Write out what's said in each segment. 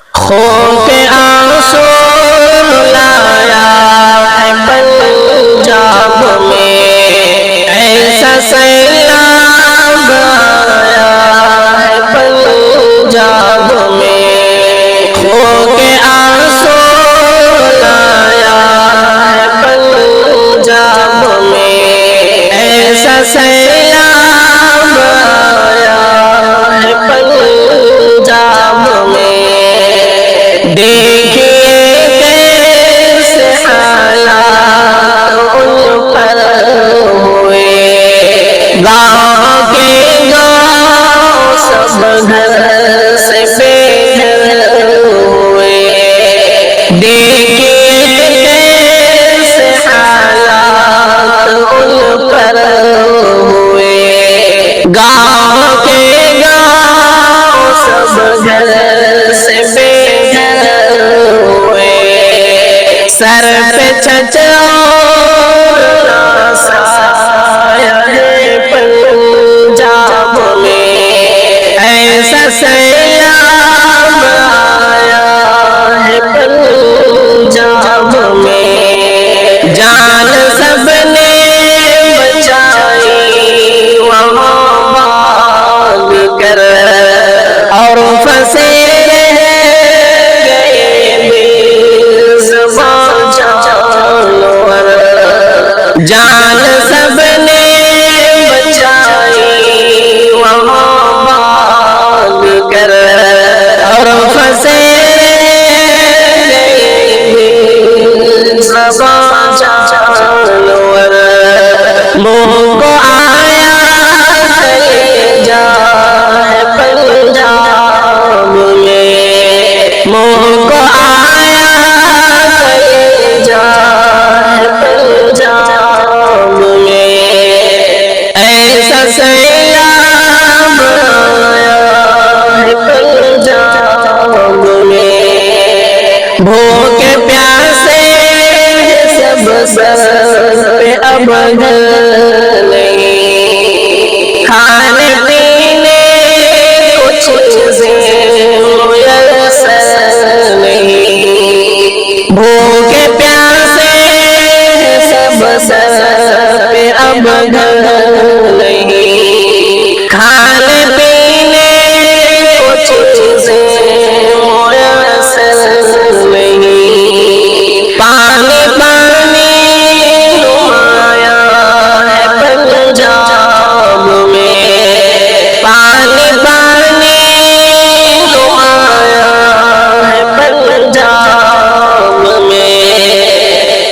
خون کے آنسو لایا ہے پنجاب میں، ایسا سیلاب آیا ہے پنجاب میں، خون کے آنسو لایا ہے پنجاب میں، ایسا سیلاب آیا ہے پنجاب میں، دیکھیے کیسے حالات ان پر ہوئے، گاؤں کے گاؤں سب گھر سے بے گھر ہوئے، دیکھیے کیسے حالات ان پر ہوئے، گاؤں کے گاؤں سب گھر سے بے گھر ہوئے، سر پہ چھچورا سایہ ہے پنجاب میں، ایسا سیلاب آیا ہے پنجاب میں، جان سب نے بچائی وہاں بھاگ کر، اور پھنسے رہ گئے بے زبان جانور، جان سب نے بچائی وہاں بھاگ کر، اور پھنسے رہ گئے بے زبان جانور، منہ کو آیا کلیجہ ہے پنجاب میں، منہ کو آیا کلیجہ ہے پنجاب میں، ایسا سیلاب آیا ہے پنجاب میں، بھوکے پیاسے سب سر پہ اب گھر نہیں، کھانے پینے کچھ چیزیں میسر نہیں، بھوکے پیاسے سب سر پہ اب گھر نہیں، کھانے پینے کچھ چیزیں میسر نہیں، پانی پانی نمایا ہے پنجاب میں، پانی پانی نمایا ہے پنجاب میں،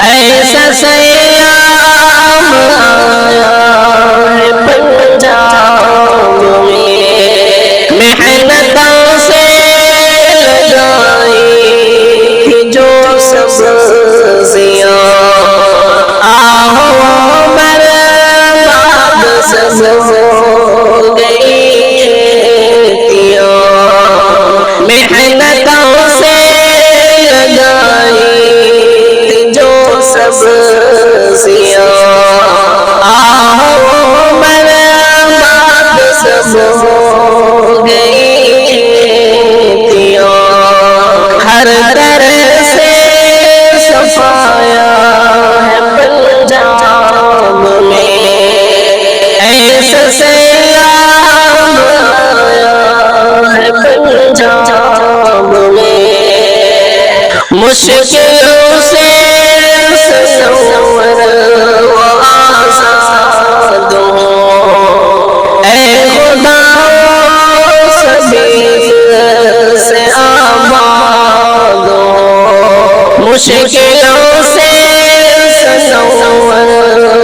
ایسا سیلاب آیا ہے پنجاب میں، محنتوں سے لگائی تھی جو سبزیاں، آہوں برباد سب ہو گئی کھیتیاں، محنتوں سے لگائی تھی جو سبزیاں، آہوں برباد سب ہو گئی کھیتیاں، ہر طرح سے صفایا ہے پنجاب میں، ایسا سیلاب آیا ہے پنجاب میں، مشکلوں سے سنور و آزاد ہوں، اے خدا سبھی سے آباد ہوں، مشکلوں سے سنور